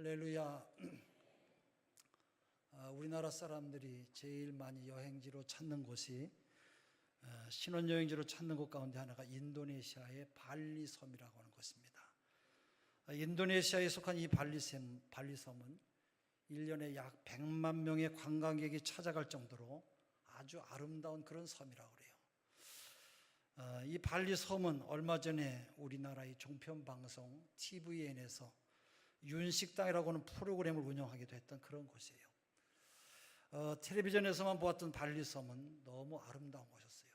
할렐루야. 우리나라 사람들이 제일 많이 여행지로 찾는 곳이 신혼여행지로 찾는 곳 가운데 하나가 인도네시아의 발리섬이라고 하는 곳입니다. 인도네시아에 속한 이 발리섬은 1년에 약 100만 명의 관광객이 찾아갈 정도로 아주 아름다운 그런 섬이라고 그래요. 이 발리섬은 얼마 전에 우리나라의 종편방송 TVN에서 윤식당이라고 하는 프로그램을 운영하기도 했던 그런 곳이에요. 텔레비전에서만 보았던 발리섬은 너무 아름다운 곳이었어요.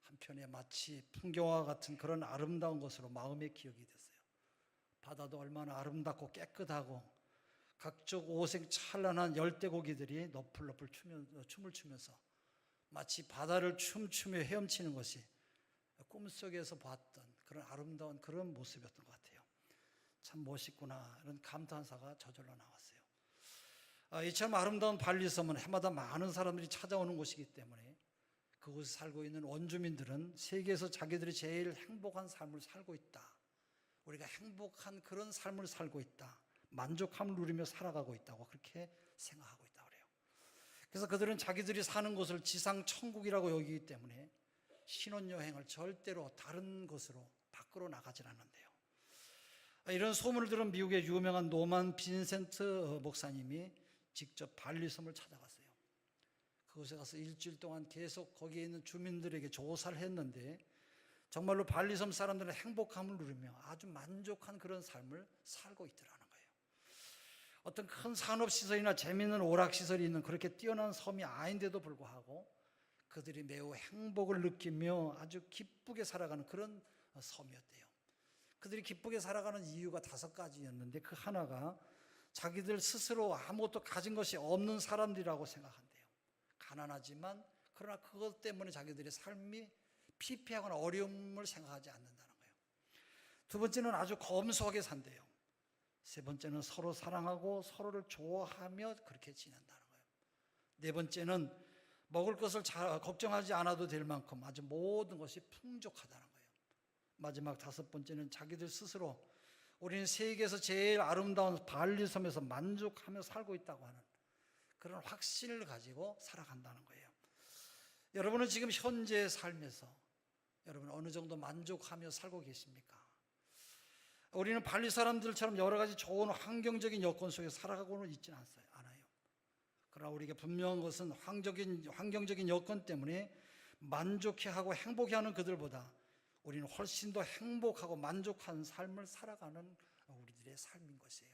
한편에 마치 풍경화 같은 그런 아름다운 것으로 마음의 기억이 됐어요. 바다도 얼마나 아름답고 깨끗하고 각종 오색찬란한 열대고기들이 너풀너풀 춤을 추면서 마치 바다를 춤추며 헤엄치는 것이 꿈속에서 봤던 그런 아름다운 그런 모습이었던 것 같아요. 참 멋있구나, 이런 감탄사가 저절로 나왔어요. 이처럼 아름다운 발리섬은 해마다 많은 사람들이 찾아오는 곳이기 때문에 그곳에 살고 있는 원주민들은 세계에서 자기들이 제일 행복한 삶을 살고 있다, 우리가 행복한 그런 삶을 살고 있다, 만족함을 누리며 살아가고 있다고 그렇게 생각하고 있다고 그래요. 그래서 그들은 자기들이 사는 곳을 지상 천국이라고 여기기 때문에 신혼여행을 절대로 다른 곳으로 밖으로 나가질 않는데요. 이런 소문을 들은 미국의 유명한 노만 빈센트 목사님이 직접 발리섬을 찾아갔어요. 그곳에 가서 일주일 동안 계속 거기에 있는 주민들에게 조사를 했는데 정말로 발리섬 사람들은 행복함을 누리며 아주 만족한 그런 삶을 살고 있더라는 거예요. 어떤 큰 산업시설이나 재미있는 오락시설이 있는 그렇게 뛰어난 섬이 아닌데도 불구하고 그들이 매우 행복을 느끼며 아주 기쁘게 살아가는 그런 섬이었대요. 그들이 기쁘게 살아가는 이유가 5가지였는데 그 하나가 자기들 스스로 아무것도 가진 것이 없는 사람들이라고 생각한대요. 가난하지만 그러나 그것 때문에 자기들의 삶이 피폐하거나 어려움을 생각하지 않는다는 거예요. 2번째는 아주 검소하게 산대요. 3번째는 서로 사랑하고 서로를 좋아하며 그렇게 지낸다는 거예요. 4번째는 먹을 것을 걱정하지 않아도 될 만큼 아주 모든 것이 풍족하다는 거예요. 마지막 5번째는 자기들 스스로 우리는 세계에서 제일 아름다운 발리섬에서 만족하며 살고 있다고 하는 그런 확신을 가지고 살아간다는 거예요. 여러분은 지금 현재의 삶에서 여러분 어느 정도 만족하며 살고 계십니까? 우리는 발리 사람들처럼 여러 가지 좋은 환경적인 여건 속에 살아가고는 있지는 않아요. 그러나 우리에게 분명한 것은 환경적인 여건 때문에 만족해하고 행복해하는 그들보다 우리는 훨씬 더 행복하고 만족한 삶을 살아가는 우리들의 삶인 것이에요.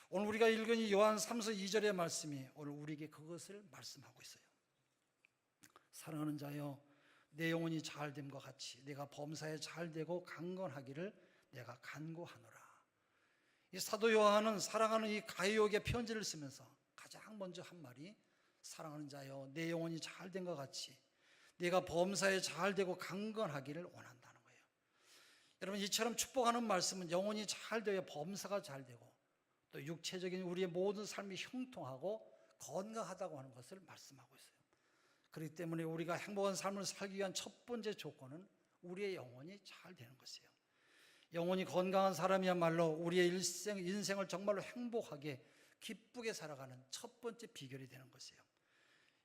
오늘 우리가 읽은 이 요한 3서 2절의 말씀이 오늘 우리에게 그것을 말씀하고 있어요. 사랑하는 자여, 내 영혼이 잘됨과 같이 내가 범사에 잘되고 강건하기를 내가 간구하노라. 이 사도 요한은 사랑하는 이 가이오에게 편지를 쓰면서 가장 먼저 한 말이 사랑하는 자여, 내 영혼이 잘된 것 같이 내가 범사에 잘되고 강건하기를 원한다는 거예요. 여러분, 이처럼 축복하는 말씀은 영혼이 잘되어 범사가 잘되고 또 육체적인 우리의 모든 삶이 형통하고 건강하다고 하는 것을 말씀하고 있어요. 그렇기 때문에 우리가 행복한 삶을 살기 위한 첫 번째 조건은 우리의 영혼이 잘 되는 것이에요. 영혼이 건강한 사람이야말로 우리의 인생을 정말로 행복하게 기쁘게 살아가는 첫 번째 비결이 되는 것이에요.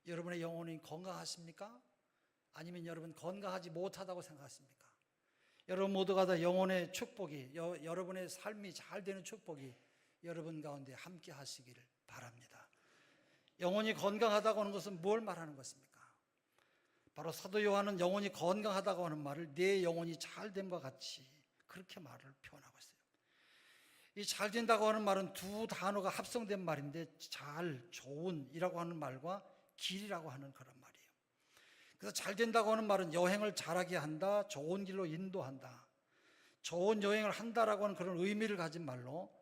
여러분의 영혼이 건강하십니까? 아니면 여러분 건강하지 못하다고 생각하십니까? 여러분 모두가 다 영혼의 축복이, 여러분의 삶이 잘 되는 축복이 여러분 가운데 함께 하시기를 바랍니다. 영혼이 건강하다고 하는 것은 뭘 말하는 것입니까? 바로 사도 요한은 영혼이 건강하다고 하는 말을 내 영혼이 잘됨과 같이 그렇게 말을 표현하고 있어요. 이 잘된다고 하는 말은 2 단어가 합성된 말인데 잘, 좋은이라고 하는 말과 길이라고 하는 그런 말이에요. 그래서 잘된다고 하는 말은 여행을 잘하게 한다, 좋은 길로 인도한다, 좋은 여행을 한다라고 하는 그런 의미를 가진 말로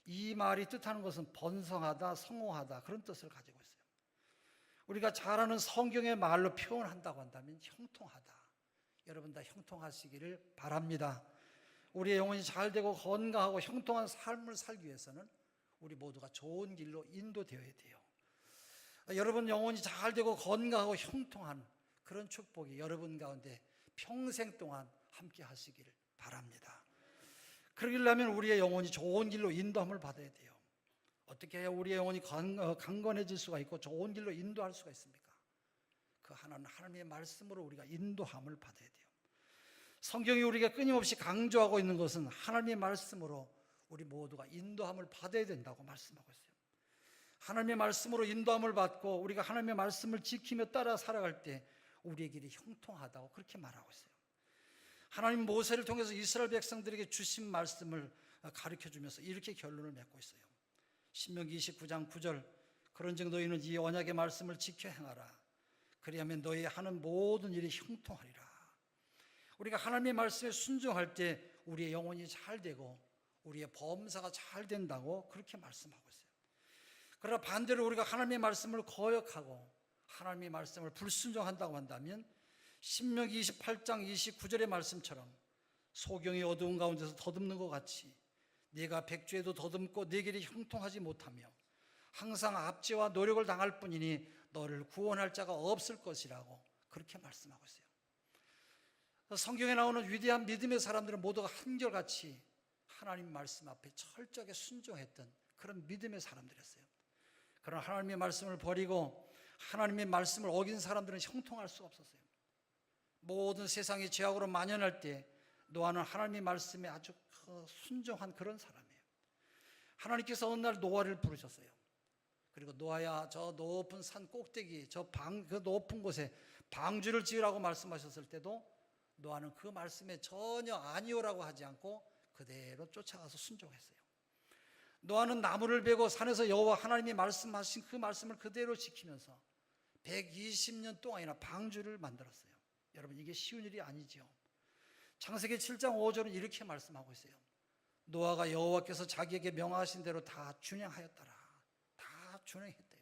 이 말이 뜻하는 것은 번성하다, 성공하다 그런 뜻을 가지고 있어요. 우리가 잘 아는 성경의 말로 표현한다고 한다면 형통하다. 여러분 다 형통하시기를 바랍니다. 우리의 영혼이 잘되고 건강하고 형통한 삶을 살기 위해서는 우리 모두가 좋은 길로 인도되어야 돼요. 여러분 영혼이 잘되고 건강하고 형통한 그런 축복이 여러분 가운데 평생 동안 함께 하시기를 바랍니다. 그러려면 우리의 영혼이 좋은 길로 인도함을 받아야 돼요. 어떻게 해야 우리의 영혼이 강건해질 수가 있고 좋은 길로 인도할 수가 있습니까? 그 하나는 하나님의 말씀으로 우리가 인도함을 받아야 돼요. 성경이 우리가 끊임없이 강조하고 있는 것은 하나님의 말씀으로 우리 모두가 인도함을 받아야 된다고 말씀하고 있어요. 하나님의 말씀으로 인도함을 받고 우리가 하나님의 말씀을 지키며 따라 살아갈 때 우리의 길이 형통하다고 그렇게 말하고 있어요. 하나님 모세를 통해서 이스라엘 백성들에게 주신 말씀을 가르쳐주면서 이렇게 결론을 맺고 있어요. 신명기 29장 9절, 그런즉 너희는 이 언약의 말씀을 지켜 행하라. 그리하면 너희 하는 모든 일이 형통하리라. 우리가 하나님의 말씀에 순종할 때 우리의 영혼이 잘 되고 우리의 범사가 잘 된다고 그렇게 말씀하고 있어요. 그러나 반대로 우리가 하나님의 말씀을 거역하고 하나님의 말씀을 불순종한다고 한다면 신명기 28장 29절의 말씀처럼 소경이 어두운 가운데서 더듬는 것 같이 네가 백주에도 더듬고 네 길이 형통하지 못하며 항상 압제와 노력을 당할 뿐이니 너를 구원할 자가 없을 것이라고 그렇게 말씀하고 있어요. 성경에 나오는 위대한 믿음의 사람들은 모두가 한결같이 하나님 말씀 앞에 철저하게 순종했던 그런 믿음의 사람들이었어요. 그러나 하나님의 말씀을 버리고 하나님의 말씀을 어긴 사람들은 형통할 수 없었어요. 모든 세상이 죄악으로 만연할 때 노아는 하나님의 말씀에 아주 순종한 그런 사람이에요. 하나님께서 어느 날 노아를 부르셨어요. 그리고 노아야, 저 높은 산 꼭대기, 그 높은 곳에 방주를 지으라고 말씀하셨을 때도 노아는 그 말씀에 전혀 아니오라고 하지 않고 그대로 쫓아가서 순종했어요. 노아는 나무를 베고 산에서 여호와 하나님이 말씀하신 그 말씀을 그대로 지키면서 120년 동안이나 방주를 만들었어요. 여러분, 이게 쉬운 일이 아니죠. 창세기 7장 5절은 이렇게 말씀하고 있어요. 노아가 여호와께서 자기에게 명하신 대로 다 준행하였더라. 다 준행했대요.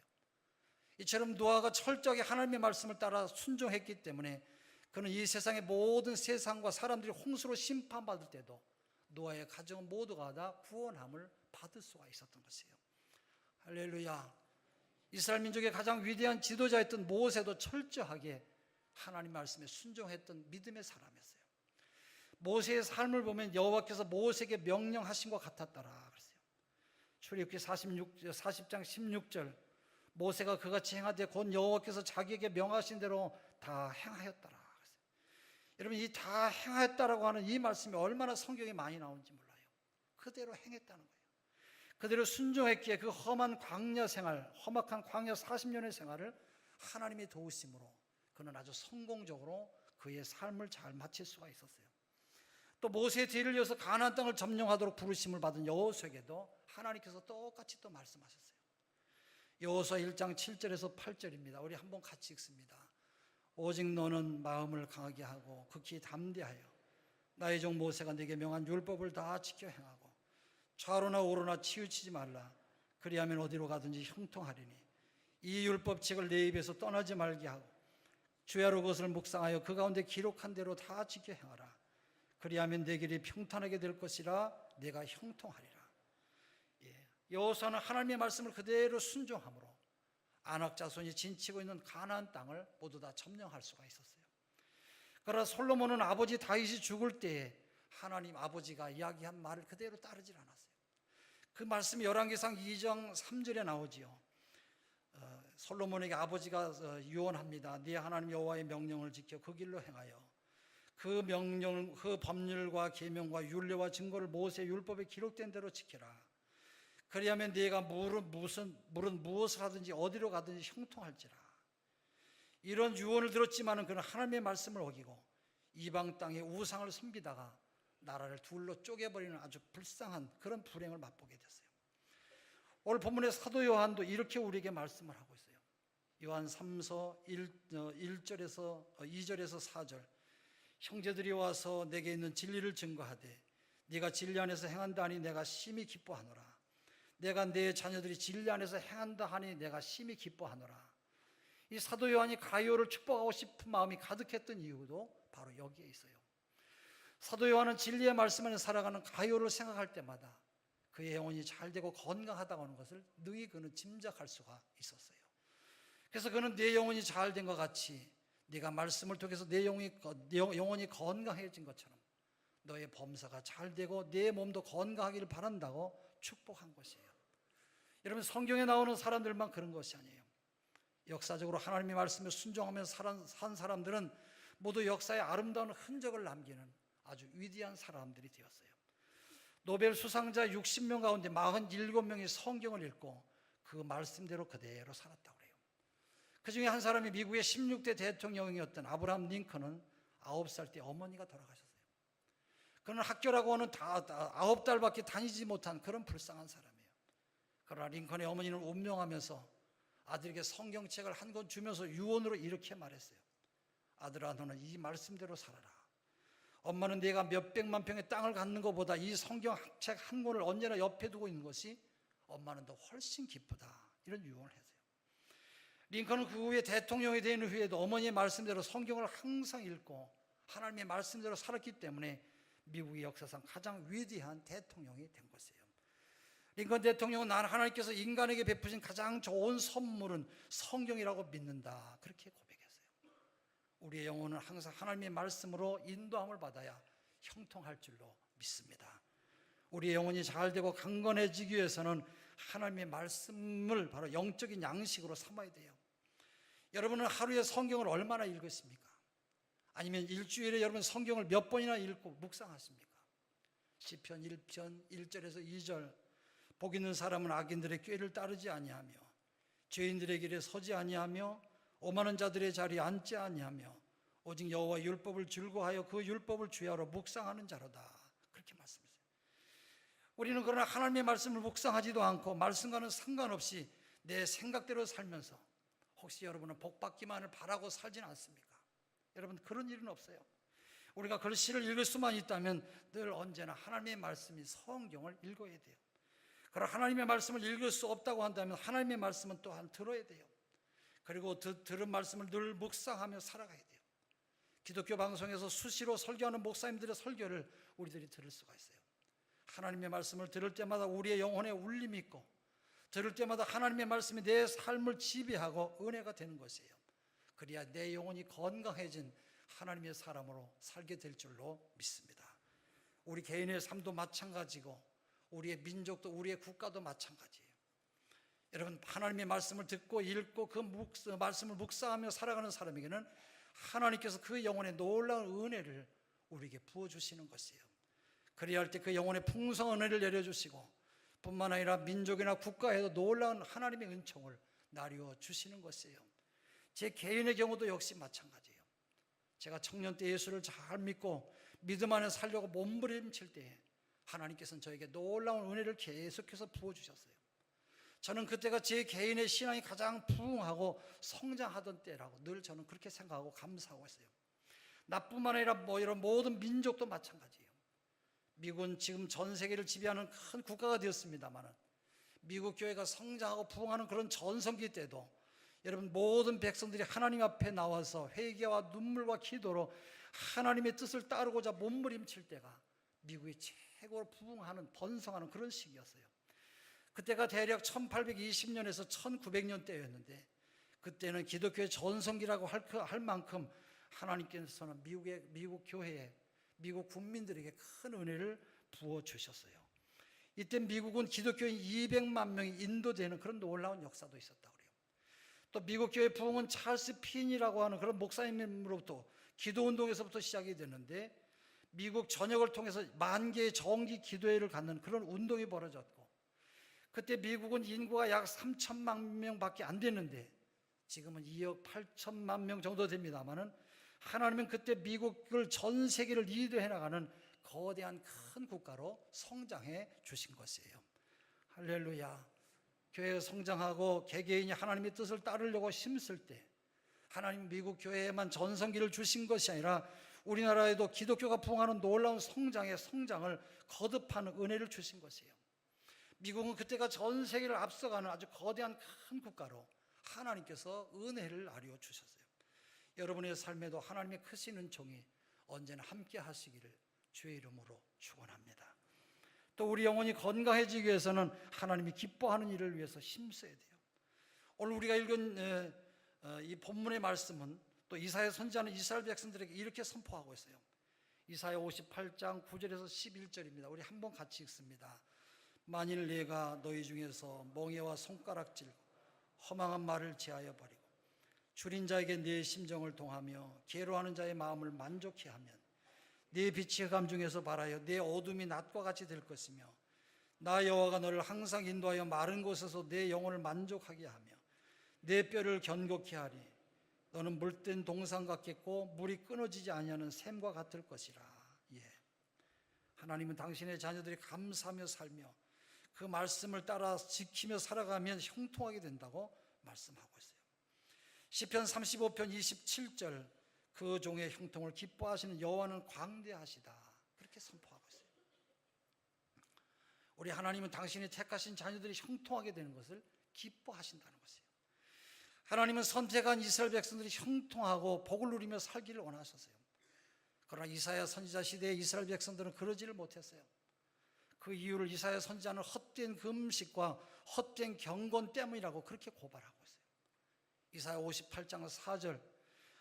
이처럼 노아가 철저하게 하나님의 말씀을 따라 순종했기 때문에 그는 이 세상의 모든 세상과 사람들이 홍수로 심판받을 때도 노아의 가정은 모두가 다 구원함을 받을 수가 있었던 것이에요. 할렐루야. 이스라엘 민족의 가장 위대한 지도자였던 모세도 철저하게 하나님 말씀에 순종했던 믿음의 사람이었어요. 모세의 삶을 보면 여호와께서 모세에게 명령하신 것 같았더라 그랬어요. 출애굽기 40장 16절, 모세가 그같이 행하되 곧 여호와께서 자기에게 명하신 대로 다 행하였더라 그랬어요. 여러분, 이 다 행하였다라고 하는 이 말씀이 얼마나 성경에 많이 나오는지 몰라요. 그대로 행했다는 거예요. 그대로 순종했기에 그 험한 광야 생활, 험악한 광야 40년의 생활을 하나님의 도우심으로 그는 아주 성공적으로 그의 삶을 잘 마칠 수가 있었어요. 또 모세의 뒤를 이어서 가나안 땅을 점령하도록 부르심을 받은 여호수아에게도 하나님께서 똑같이 또 말씀하셨어요. 여호수아 1장 7절에서 8절입니다. 우리 한번 같이 읽습니다. 오직 너는 마음을 강하게 하고 극히 담대하여 나의 종 모세가 네게 명한 율법을 다 지켜 행하고 좌로나 우로나 치우치지 말라. 그리하면 어디로 가든지 형통하리니 이 율법책을 내 입에서 떠나지 말게 하고 주야로 그것을 묵상하여 그 가운데 기록한 대로 다 지켜 행하라. 그리하면 내 길이 평탄하게 될 것이라. 내가 형통하리라. 여호수아는 하나님의 말씀을 그대로 순종함으로 아낙 자손이 진치고 있는 가나안 땅을 모두 다 점령할 수가 있었어요. 그러나 솔로몬은 아버지 다윗이 죽을 때에 하나님 아버지가 이야기한 말을 그대로 따르질 않았어요. 그 말씀이 열왕기상 2장 3절에 나오지요. 솔로몬에게 아버지가 유언합니다. 네 하나님 여호와의 명령을 지켜 그 길로 행하여 그 명령, 그 법률과 계명과 율례와 증거를 모세 율법에 기록된 대로 지켜라. 그리하면 네가 물은 무엇을 하든지 어디로 가든지 형통할지라. 이런 유언을 들었지만은 그는 하나님의 말씀을 어기고 이방 땅에 우상을 섬기다가 나라를 둘로 쪼개버리는 아주 불쌍한 그런 불행을 맛보게 됐어요. 오늘 본문의 사도 요한도 이렇게 우리에게 말씀을 하고 있어요. 요한 3서 1절에서 2절에서 4절. 형제들이 와서 내게 있는 진리를 증거하되 네가 진리 안에서 행한다 하니 내가 심히 기뻐하노라. 내가 내 자녀들이 진리 안에서 행한다 하니 내가 심히 기뻐하노라. 이 사도 요한이 가이오를 축복하고 싶은 마음이 가득했던 이유도 바로 여기에 있어요. 사도 요한은 진리의 말씀 안에 살아가는 가이오를 생각할 때마다 그의 영혼이 잘되고 건강하다고 하는 것을 능히 그는 짐작할 수가 있었어요. 그래서 그는 내 영혼이 잘된 것 같이 네가 말씀을 통해서 내 영혼이 건강해진 것처럼 너의 범사가 잘되고 내 몸도 건강하기를 바란다고 축복한 것이에요. 여러분, 성경에 나오는 사람들만 그런 것이 아니에요. 역사적으로 하나님의 말씀에 순종하며 산 사람들은 모두 역사에 아름다운 흔적을 남기는 아주 위대한 사람들이 되었어요. 노벨 수상자 60명 가운데 47명이 성경을 읽고 그 말씀대로 그대로 살았다고 그래요. 그 중에 한 사람이 미국의 16대 대통령이었던 아브라함 링컨은 9살 때 어머니가 돌아가셨어요. 그는 학교라고 하는 9달밖에 다니지 못한 그런 불쌍한 사람이에요. 그러나 링컨의 어머니는 운명하면서 아들에게 성경책을 한 권 주면서 유언으로 이렇게 말했어요. 아들아, 너는 이 말씀대로 살아라. 엄마는 내가 몇백만 평의 땅을 갖는 것보다 이 성경책 한 권을 언제나 옆에 두고 있는 것이 엄마는 더 훨씬 기쁘다. 이런 유언을 했어요. 링컨은 그 후에 대통령이 된 후에도 어머니의 말씀대로 성경을 항상 읽고 하나님의 말씀대로 살았기 때문에 미국의 역사상 가장 위대한 대통령이 된 것이에요. 링컨 대통령은 난 하나님께서 인간에게 베푸신 가장 좋은 선물은 성경이라고 믿는다. 그렇게 고백했어요. 우리의 영혼은 항상 하나님의 말씀으로 인도함을 받아야 형통할 줄로 믿습니다. 우리의 영혼이 잘되고 강건해지기 위해서는 하나님의 말씀을 바로 영적인 양식으로 삼아야 돼요. 여러분은 하루에 성경을 얼마나 읽으십니까? 아니면 일주일에 여러분 성경을 몇 번이나 읽고 묵상하십니까? 시편 1편 1절에서 2절, 복 있는 사람은 악인들의 꾀를 따르지 아니하며 죄인들의 길에 서지 아니하며 오만한 자들의 자리에 앉지 아니하며 오직 여호와의 율법을 즐거워하여 그 율법을 주야로 묵상하는 자로다. 그렇게 말씀하세요. 우리는 그러나 하나님의 말씀을 묵상하지도 않고 말씀과는 상관없이 내 생각대로 살면서 혹시 여러분은 복받기만을 바라고 살지는 않습니까? 여러분, 그런 일은 없어요. 우리가 글씨를 읽을 수만 있다면 늘 언제나 하나님의 말씀인 성경을 읽어야 돼요. 그러나 하나님의 말씀을 읽을 수 없다고 한다면 하나님의 말씀은 또한 들어야 돼요. 그리고 들은 말씀을 늘 묵상하며 살아가야 돼요. 기독교 방송에서 수시로 설교하는 목사님들의 설교를 우리들이 들을 수가 있어요. 하나님의 말씀을 들을 때마다 우리의 영혼에 울림이 있고 들을 때마다 하나님의 말씀이 내 삶을 지배하고 은혜가 되는 것이에요. 그래야 내 영혼이 건강해진 하나님의 사람으로 살게 될 줄로 믿습니다. 우리 개인의 삶도 마찬가지고 우리의 민족도 우리의 국가도 마찬가지예요. 여러분, 하나님의 말씀을 듣고 읽고 그 말씀을 묵상하며 살아가는 사람에게는 하나님께서 그 영혼에 놀라운 은혜를 우리에게 부어주시는 것이에요. 그래야 할 때 그 영혼에 풍성한 은혜를 내려주시고 뿐만 아니라 민족이나 국가에도 놀라운 하나님의 은총을 나누어 주시는 것이에요. 제 개인의 경우도 역시 마찬가지예요. 제가 청년 때 예수를 잘 믿고 믿음 안에 살려고 몸부림칠 때에 하나님께서는 저에게 놀라운 은혜를 계속해서 부어주셨어요. 저는 그때가 제 개인의 신앙이 가장 부흥하고 성장하던 때라고 늘 저는 그렇게 생각하고 감사하고 있어요. 나뿐만 아니라 이런 모든 민족도 마찬가지예요. 미국은 지금 전 세계를 지배하는 큰 국가가 되었습니다만 미국 교회가 성장하고 부흥하는 그런 전성기 때도 여러분, 모든 백성들이 하나님 앞에 나와서 회개와 눈물과 기도로 하나님의 뜻을 따르고자 몸부림칠 때가 미국이 최고로 부흥하는 번성하는 그런 시기였어요. 그때가 대략 1820년에서 1900년 때였는데 그때는 기독교의 전성기라고 할 만큼 하나님께서는 미국 교회에 미국 국민들에게 큰 은혜를 부어주셨어요. 이때 미국은 기독교인 200만 명이 인도되는 그런 놀라운 역사도 있었다고 그래요. 또 미국 교회 부흥은 찰스 핀이라고 하는 그런 목사님으로부터 기도운동에서부터 시작이 됐는데 미국 전역을 통해서 10,000개의 정기 기도회를 갖는 그런 운동이 벌어졌고 그때 미국은 인구가 약 3천만 명밖에 안 됐는데 지금은 2억 8천만 명 정도 됩니다만은 하나님은 그때 미국을 전 세계를 리드해 나가는 거대한 큰 국가로 성장해 주신 것이에요. 할렐루야. 교회가 성장하고 개개인이 하나님의 뜻을 따르려고 힘쓸 때 하나님 미국 교회에만 전성기를 주신 것이 아니라 우리나라에도 기독교가 부흥하는 놀라운 성장의 성장을 거듭하는 은혜를 주신 것이에요. 미국은 그때가 전 세계를 앞서가는 아주 거대한 큰 국가로 하나님께서 은혜를 나누어 주셨어요. 여러분의 삶에도 하나님의 크신 은총이 언제나 함께 하시기를 주의 이름으로 축원합니다. 또 우리 영혼이 건강해지기 위해서는 하나님이 기뻐하는 일을 위해서 힘써야 돼요. 오늘 우리가 읽은 이 본문의 말씀은 또 이사야 선지자는 이스라엘 백성들에게 이렇게 선포하고 있어요. 이사야 58장 9절에서 11절입니다. 우리 한번 같이 읽습니다. 만일 내가 너희 중에서 멍에와 손가락질 허망한 말을 제하여 버리고 줄인 자에게 내 심정을 동하며 괴로워하는 자의 마음을 만족해 하면 내 빛이 흑암 중에서 발하여 내 어둠이 낮과 같이 될 것이며 나 여호와가 너를 항상 인도하여 마른 곳에서 내 영혼을 만족하게 하며 내 뼈를 견고케 하리. 너는 물된 동상 같겠고 물이 끊어지지 아니하는 샘과 같을 것이라. 예. 하나님은 당신의 자녀들이 감사하며 살며 그 말씀을 따라 지키며 살아가면 형통하게 된다고 말씀하고 있어요. 시편 35편 27절 그 종의 형통을 기뻐하시는 여호와는 광대하시다, 그렇게 선포하고 있어요. 우리 하나님은 당신이 택하신 자녀들이 형통하게 되는 것을 기뻐하신다는 것이에요. 하나님은 선택한 이스라엘 백성들이 형통하고 복을 누리며 살기를 원하셨어요. 그러나 이사야 선지자 시대의 이스라엘 백성들은 그러지를 못했어요. 그 이유를 이사야 선지자는 헛된 금식과 헛된 경건 때문이라고 그렇게 고발하고 있어요. 이사야 58장 4절,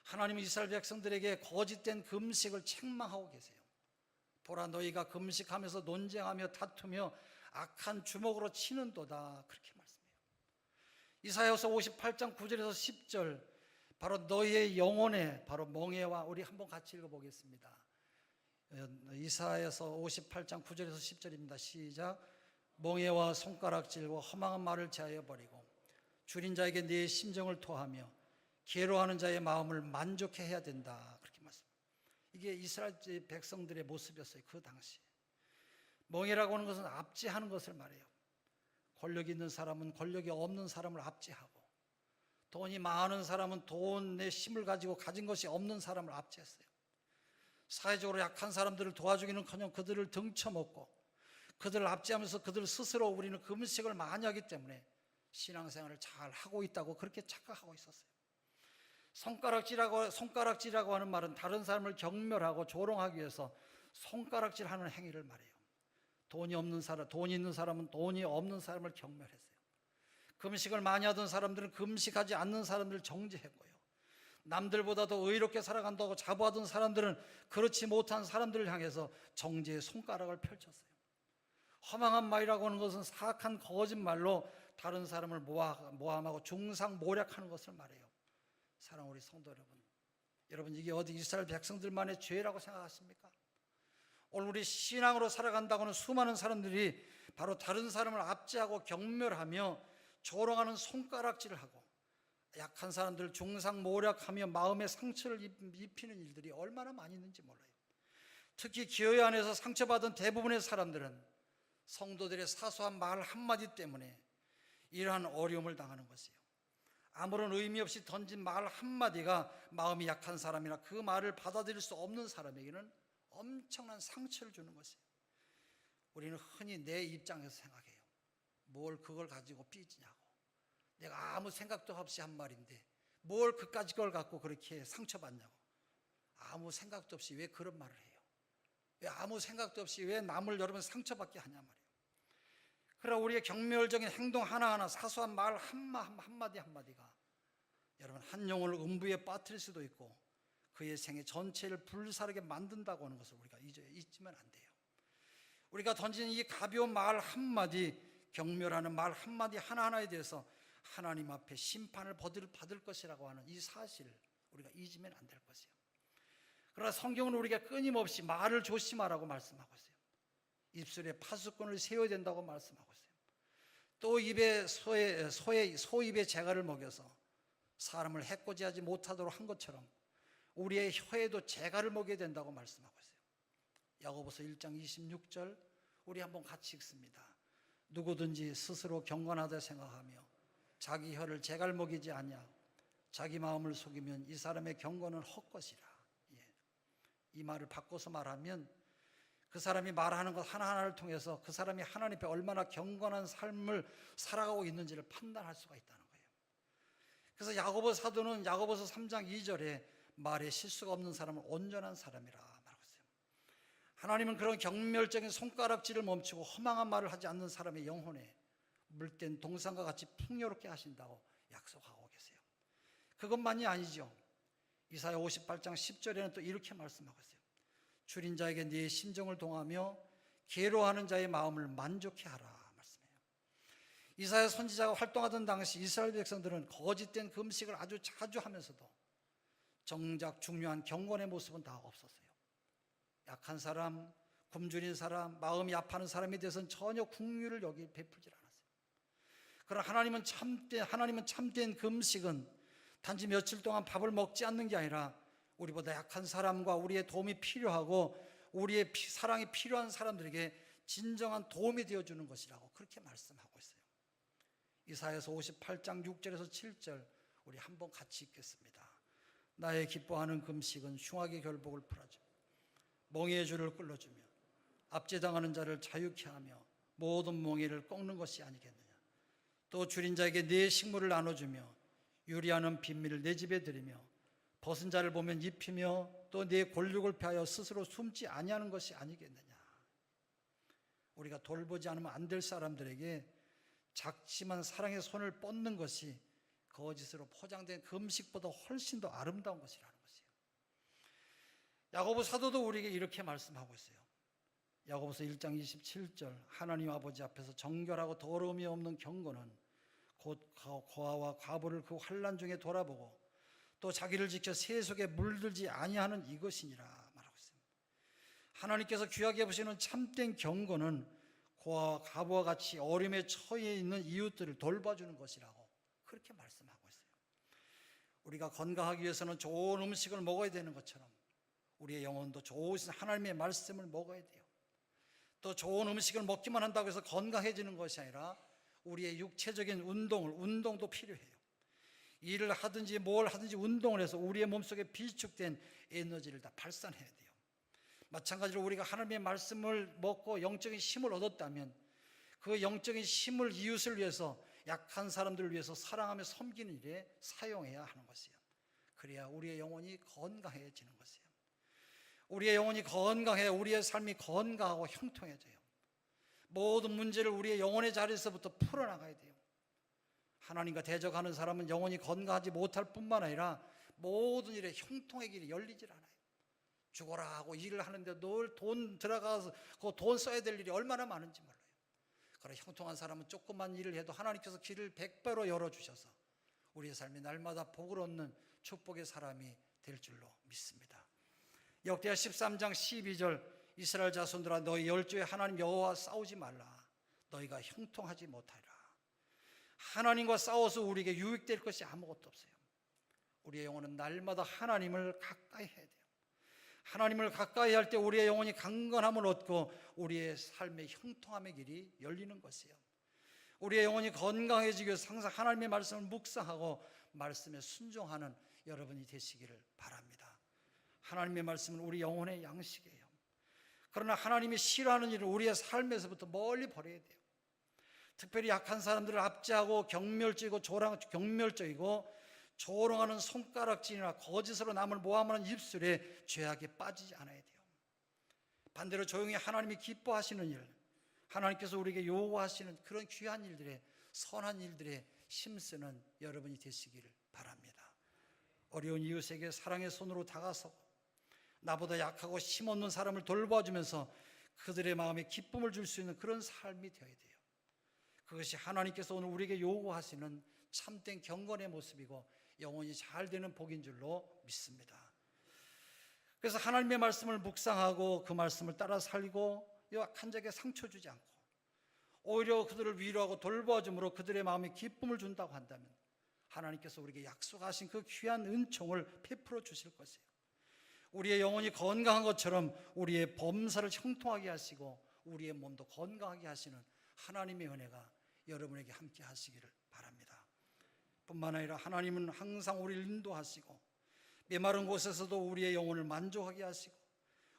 하나님은 이스라엘 백성들에게 거짓된 금식을 책망하고 계세요. 보라, 너희가 금식하면서 논쟁하며 다투며 악한 주먹으로 치는도다, 그렇게 말씀해요. 이사야서 58장 9절에서 10절, 바로 너희의 영혼에 바로 멍에와, 우리 한번 같이 읽어보겠습니다. 이사야서 58장 9절에서 10절입니다. 시작. 멍에와 손가락질과 허망한 말을 제하여 버리고 줄인 자에게 네 심정을 토하며 괴로워하는 자의 마음을 만족해 해야 된다, 그렇게 말씀합니다. 이게 이스라엘 백성들의 모습이었어요. 그 당시 멍에라고 하는 것은 압제하는 것을 말해요. 권력이 있는 사람은 권력이 없는 사람을 압제하고, 돈이 많은 사람은 돈의 힘을 가지고 가진 것이 없는 사람을 압제했어요. 사회적으로 약한 사람들을 도와주기는커녕 그들을 등쳐먹고 그들을 압제하면서 그들 스스로 우리는 금식을 많이 하기 때문에 신앙생활을 잘 하고 있다고 그렇게 착각하고 있었어요. 손가락질이라고 하는 말은 다른 사람을 경멸하고 조롱하기 위해서 손가락질하는 행위를 말해요. 돈이 있는 사람은 돈이 없는 사람을 경멸했어요. 금식을 많이 하던 사람들은 금식하지 않는 사람들을 정죄했고요. 남들보다도 의롭게 살아간다고 자부하던 사람들은 그렇지 못한 사람들을 향해서 정죄의 손가락을 펼쳤어요. 허망한 말이라고 하는 것은 사악한 거짓말로 다른 사람을 모함하고 중상모략하는 것을 말해요. 사랑하는 우리 성도 여러분, 이게 어디 이스라엘 백성들만의 죄라고 생각하십니까? 오늘 우리 신앙으로 살아간다고 하는 수많은 사람들이 바로 다른 사람을 압제하고 경멸하며 조롱하는 손가락질을 하고 약한 사람들을 중상모략하며 마음의 상처를 입히는 일들이 얼마나 많이 있는지 몰라요. 특히 교회 안에서 상처받은 대부분의 사람들은 성도들의 사소한 말 한마디 때문에 이러한 어려움을 당하는 것이에요. 아무런 의미 없이 던진 말 한마디가 마음이 약한 사람이나 그 말을 받아들일 수 없는 사람에게는 엄청난 상처를 주는 것이에요. 우리는 흔히 내 입장에서 생각해요. 뭘 그걸 가지고 삐지냐고. 내가 아무 생각도 없이 한 말인데 뭘 그까짓 걸 갖고 그렇게 상처받냐고. 아무 생각도 없이 왜 그런 말을 해요? 왜 아무 생각도 없이 왜 남을 여러분 상처받게 하냐 말이에요. 그러나 우리의 경멸적인 행동 하나하나, 사소한 말 한마디 한마디가 여러분 한 영혼을 음부에 빠뜨릴 수도 있고 그의 생애 전체를 불사르게 만든다고 하는 것을 우리가 잊으면 안 돼요. 우리가 던지는 이 가벼운 말 한마디, 경멸하는 말 한마디 하나하나에 대해서 하나님 앞에 심판을 받을 것이라고 하는 이 사실을 우리가 잊으면 안 될 것이에요. 그러나 성경은 우리가 끊임없이 말을 조심하라고 말씀하고 있어요. 입술에 파수꾼을 세워야 된다고 말씀하고 있어요. 또 입에 소입에 재갈을 먹여서 사람을 해코지하지 못하도록 한 것처럼 우리의 혀에도 재갈을 먹여야 된다고 말씀하고 있어요. 야고보서 1장 26절 우리 한번 같이 읽습니다. 누구든지 스스로 경건하다 생각하며 자기 혀를 재갈 먹이지 아니하고 자기 마음을 속이면 이 사람의 경건은 헛것이라. 이 말을 바꿔서 말하면 그 사람이 말하는 것 하나하나를 통해서 그 사람이 하나님 앞에 얼마나 경건한 삶을 살아가고 있는지를 판단할 수가 있다는 거예요. 그래서 야고보 사도는 야고보서 3장 2절에 말에 실수가 없는 사람은 온전한 사람이라 말하고 있어요. 하나님은 그런 경멸적인 손가락질을 멈추고 허망한 말을 하지 않는 사람의 영혼에 물된 동상과 같이 풍요롭게 하신다고 약속하고 계세요. 그것만이 아니죠. 이사야 58장 10절에는 또 이렇게 말씀하고 있어요. 줄인 자에게 네 심정을 동하며 괴로워하는 자의 마음을 만족해 하라. 이사야 선지자가 활동하던 당시 이스라엘 백성들은 거짓된 금식을 아주 자주 하면서도 정작 중요한 경건의 모습은 다 없었어요. 약한 사람, 굶주린 사람, 마음이 아파하는 사람에 대해서는 전혀 긍휼을 여기 베풀질 않았어요. 그러나 하나님은 참된 금식은 단지 며칠 동안 밥을 먹지 않는 게 아니라 우리보다 약한 사람과 우리의 도움이 필요하고 우리의 사랑이 필요한 사람들에게 진정한 도움이 되어주는 것이라고 그렇게 말씀하고 있어요. 이사야서 58장 6절에서 7절 우리 한번 같이 읽겠습니다. 나의 기뻐하는 금식은 흉악의 결복을 풀어주며 멍에의 줄을 끌어주며 압제당하는 자를 자유케 하며 모든 멍에를 꺾는 것이 아니겠느냐. 또 줄인 자에게 네 식물을 나눠주며 유리하는 빈민을 내 집에 들이며 벗은 자를 보면 입히며 또 네 골육을 펴하여 스스로 숨지 아니하는 것이 아니겠느냐. 우리가 돌보지 않으면 안 될 사람들에게 작지만 사랑의 손을 뻗는 것이 거짓으로 포장된 금식보다 훨씬 더 아름다운 것이라는 것이에요. 야고보 사도도 우리에게 이렇게 말씀하고 있어요. 야고보서 1장 27절 하나님 아버지 앞에서 정결하고 더러움이 없는 경건은 곧 고아와 과부를 그 환난 중에 돌아보고 또 자기를 지켜 세속에 물들지 아니하는 이것이니라 말하고 있습니다. 하나님께서 귀하게 보시는 참된 경건은 고아와 과부와 같이 어려움에 처해 있는 이웃들을 돌봐주는 것이라고 그렇게 말씀하고 있어요. 우리가 건강하기 위해서는 좋은 음식을 먹어야 되는 것처럼 우리의 영혼도 좋으신 하나님의 말씀을 먹어야 돼요. 또 좋은 음식을 먹기만 한다고 해서 건강해지는 것이 아니라 우리의 육체적인 운동도 필요해요. 일을 하든지 뭘 하든지 운동을 해서 우리의 몸속에 비축된 에너지를 다 발산해야 돼요. 마찬가지로 우리가 하나님의 말씀을 먹고 영적인 힘을 얻었다면 그 영적인 힘을 이웃을 위해서 약한 사람들을 위해서 사랑하며 섬기는 일에 사용해야 하는 것이에요. 그래야 우리의 영혼이 건강해지는 것이에요. 우리의 영혼이 건강해야 우리의 삶이 건강하고 형통해져요. 모든 문제를 우리의 영혼의 자리에서부터 풀어나가야 돼요. 하나님과 대적하는 사람은 영혼이 건강하지 못할 뿐만 아니라 모든 일에 형통의 길이 열리질 않아요. 죽어라 하고 일을 하는데 늘 돈 들어가서 그 돈 써야 될 일이 얼마나 많은지 몰라요. 그러나 형통한 사람은 조그만 일을 해도 하나님께서 길을 100배로 열어주셔서 우리의 삶이 날마다 복을 얻는 축복의 사람이 될 줄로 믿습니다. 역대하 13장 12절 이스라엘 자손들아 너희 열조의 하나님 여호와와 싸우지 말라. 너희가 형통하지 못하리라. 하나님과 싸워서 우리에게 유익될 것이 아무것도 없어요. 우리의 영혼은 날마다 하나님을 가까이 해야 돼요. 하나님을 가까이 할 때 우리의 영혼이 강건함을 얻고 우리의 삶의 형통함의 길이 열리는 것이에요. 우리의 영혼이 건강해지기 위해서 항상 하나님의 말씀을 묵상하고 말씀에 순종하는 여러분이 되시기를 바랍니다. 하나님의 말씀은 우리 영혼의 양식이에요. 그러나 하나님이 싫어하는 일을 우리의 삶에서부터 멀리 버려야 돼요. 특별히 약한 사람들을 압제하고 경멸적이고 조롱하는 손가락질이나 거짓으로 남을 모함하는 입술에 죄악에 빠지지 않아야 돼요. 반대로 조용히 하나님이 기뻐하시는 일, 하나님께서 우리에게 요구하시는 그런 귀한 일들에 선한 일들에 힘쓰는 여러분이 되시기를 바랍니다. 어려운 이웃에게 사랑의 손으로 다가서고 나보다 약하고 힘없는 사람을 돌봐주면서 그들의 마음에 기쁨을 줄 수 있는 그런 삶이 되어야 돼요. 그것이 하나님께서 오늘 우리에게 요구하시는 참된 경건의 모습이고 영혼이 잘 되는 복인 줄로 믿습니다. 그래서 하나님의 말씀을 묵상하고 그 말씀을 따라 살고 약한 자에게 상처 주지 않고 오히려 그들을 위로하고 돌봐줌으로 그들의 마음에 기쁨을 준다고 한다면 하나님께서 우리에게 약속하신 그 귀한 은총을 베풀어 주실 것이에요. 우리의 영혼이 건강한 것처럼 우리의 범사를 형통하게 하시고 우리의 몸도 건강하게 하시는 하나님의 은혜가 여러분에게 함께 하시기를 바랍니다. 뿐만 아니라 하나님은 항상 우리를 인도하시고 메마른 곳에서도 우리의 영혼을 만족하게 하시고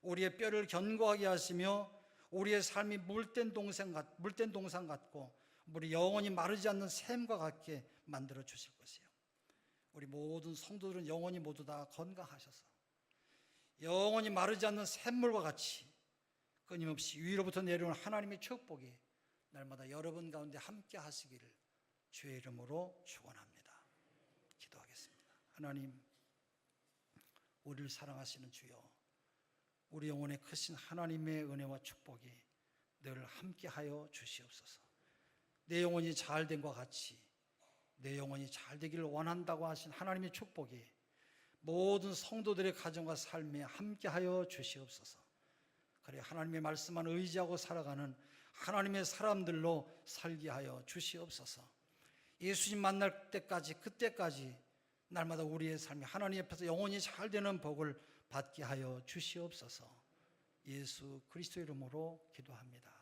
우리의 뼈를 견고하게 하시며 우리의 삶이 물된 동상 같고 우리 영혼이 마르지 않는 샘과 같게 만들어 주실 것이에요. 우리 모든 성도들은 영혼이 모두 다 건강하셔서 영혼이 마르지 않는 샘물과 같이 끊임없이 위로부터 내려오는 하나님의 축복이 날마다 여러분 가운데 함께 하시기를 주의 이름으로 축원합니다. 기도하겠습니다. 하나님, 우리를 사랑하시는 주여, 우리 영혼에 크신 하나님의 은혜와 축복이 늘 함께하여 주시옵소서. 내 영혼이 잘 된 것 같이 내 영혼이 잘 되기를 원한다고 하신 하나님의 축복이 모든 성도들의 가정과 삶에 함께하여 주시옵소서. 그래 하나님의 말씀만 의지하고 살아가는 하나님의 사람들로 살게 하여 주시옵소서. 예수님 만날 때까지 그때까지 날마다 우리의 삶이 하나님 앞에서 영원히 잘 되는 복을 받게 하여 주시옵소서. 예수 그리스도 이름으로 기도합니다.